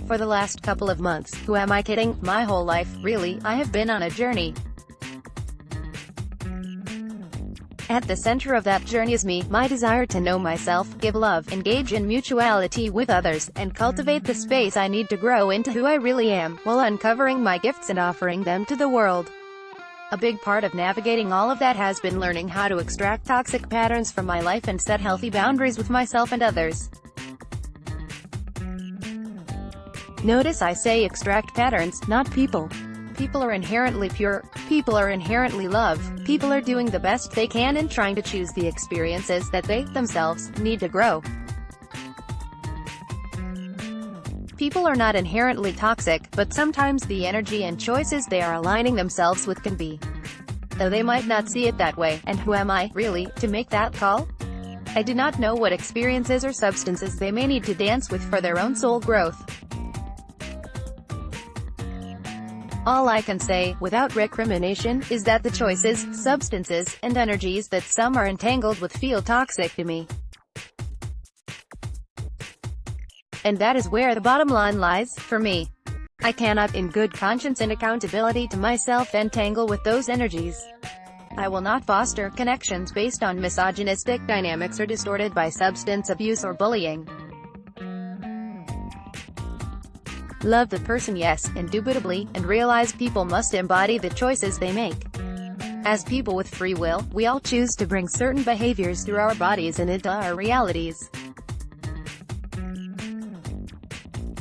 for the last couple of months. Who am I kidding? My whole life, really, I have been on a journey. At the center of that journey is me, my desire to know myself, give love, engage in mutuality with others, and cultivate the space I need to grow into who I really am, while uncovering my gifts and offering them to the world. A big part of navigating all of that has been learning how to extract toxic patterns from my life and set healthy boundaries with myself and others. Notice I say extract patterns, not people. People are inherently pure. People are inherently love. People are doing the best they can and trying to choose the experiences that they, themselves, need to grow. People are not inherently toxic, but sometimes the energy and choices they are aligning themselves with can be. Though they might not see it that way, and who am I, really, to make that call? I do not know what experiences or substances they may need to dance with for their own soul growth. All I can say, without recrimination, is that the choices, substances, and energies that some are entangled with feel toxic to me. And that is where the bottom line lies, for me. I cannot, in good conscience and accountability to myself, entangle with those energies. I will not foster connections based on misogynistic dynamics or distorted by substance abuse or bullying. Love the person, yes, indubitably, and realize people must embody the choices they make. As people with free will, we all choose to bring certain behaviors through our bodies and into our realities.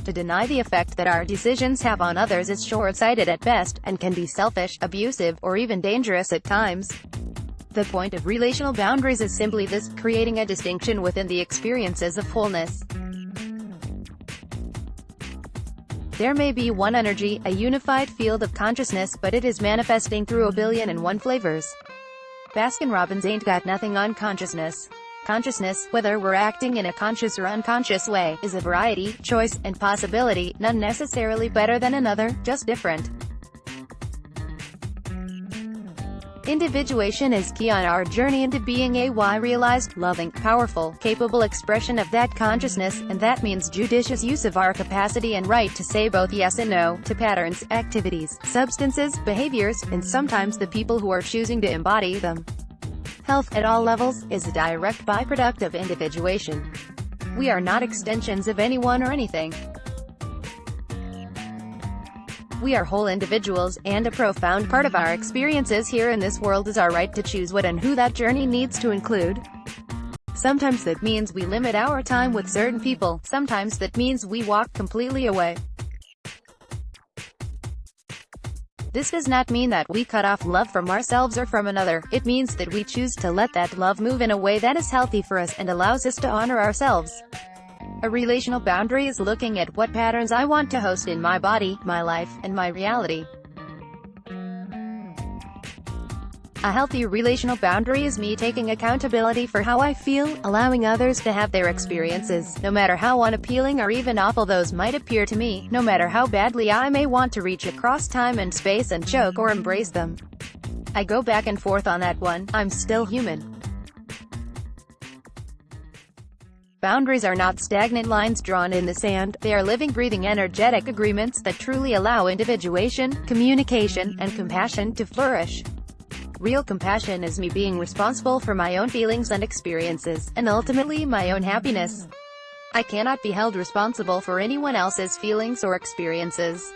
To deny the effect that our decisions have on others is short-sighted at best, and can be selfish, abusive, or even dangerous at times. The point of relational boundaries is simply this, creating a distinction within the experiences of wholeness. There may be one energy, a unified field of consciousness, but it is manifesting through 1,000,001 flavors. Baskin-Robbins ain't got nothing on consciousness. Consciousness, whether we're acting in a conscious or unconscious way, is a variety, choice, and possibility, none necessarily better than another, just different. Individuation is key on our journey into being a realized, loving, powerful, capable expression of that consciousness, and that means judicious use of our capacity and right to say both yes and no, to patterns, activities, substances, behaviors, and sometimes the people who are choosing to embody them. Health, at all levels, is a direct byproduct of individuation. We are not extensions of anyone or anything. We are whole individuals, and a profound part of our experiences here in this world is our right to choose what and who that journey needs to include. Sometimes that means we limit our time with certain people, sometimes that means we walk completely away. This does not mean that we cut off love from ourselves or from another. It means that we choose to let that love move in a way that is healthy for us and allows us to honor ourselves. A relational boundary is looking at what patterns I want to host in my body, my life, and my reality. A healthy relational boundary is me taking accountability for how I feel, allowing others to have their experiences, no matter how unappealing or even awful those might appear to me, no matter how badly I may want to reach across time and space and choke or embrace them. I go back and forth on that one, I'm still human. Boundaries are not stagnant lines drawn in the sand, they are living, breathing, energetic agreements that truly allow individuation, communication, and compassion to flourish. Real compassion is me being responsible for my own feelings and experiences, and ultimately my own happiness. I cannot be held responsible for anyone else's feelings or experiences.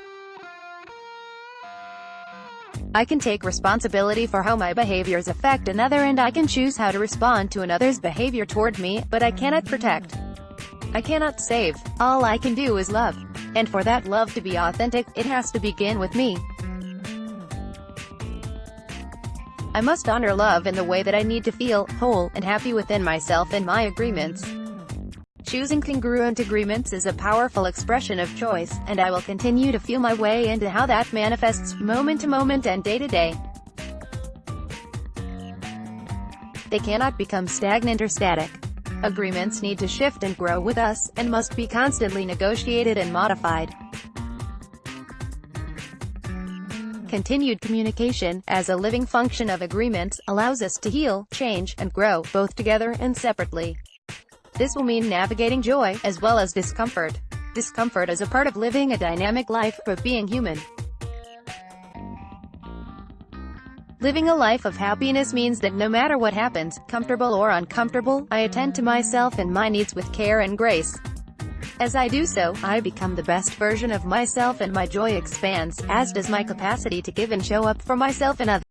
I can take responsibility for how my behaviors affect another, and I can choose how to respond to another's behavior toward me, but I cannot protect. I cannot save. All I can do is love. And for that love to be authentic, it has to begin with me. I must honor love in the way that I need to feel whole and happy within myself and my agreements. Choosing congruent agreements is a powerful expression of choice, and I will continue to feel my way into how that manifests, moment to moment and day to day. They cannot become stagnant or static. Agreements need to shift and grow with us, and must be constantly negotiated and modified. Continued communication, as a living function of agreements, allows us to heal, change, and grow, both together and separately. This will mean navigating joy, as well as discomfort. Discomfort is a part of living a dynamic life, of being human. Living a life of happiness means that no matter what happens, comfortable or uncomfortable, I attend to myself and my needs with care and grace. As I do so, I become the best version of myself and my joy expands, as does my capacity to give and show up for myself and others.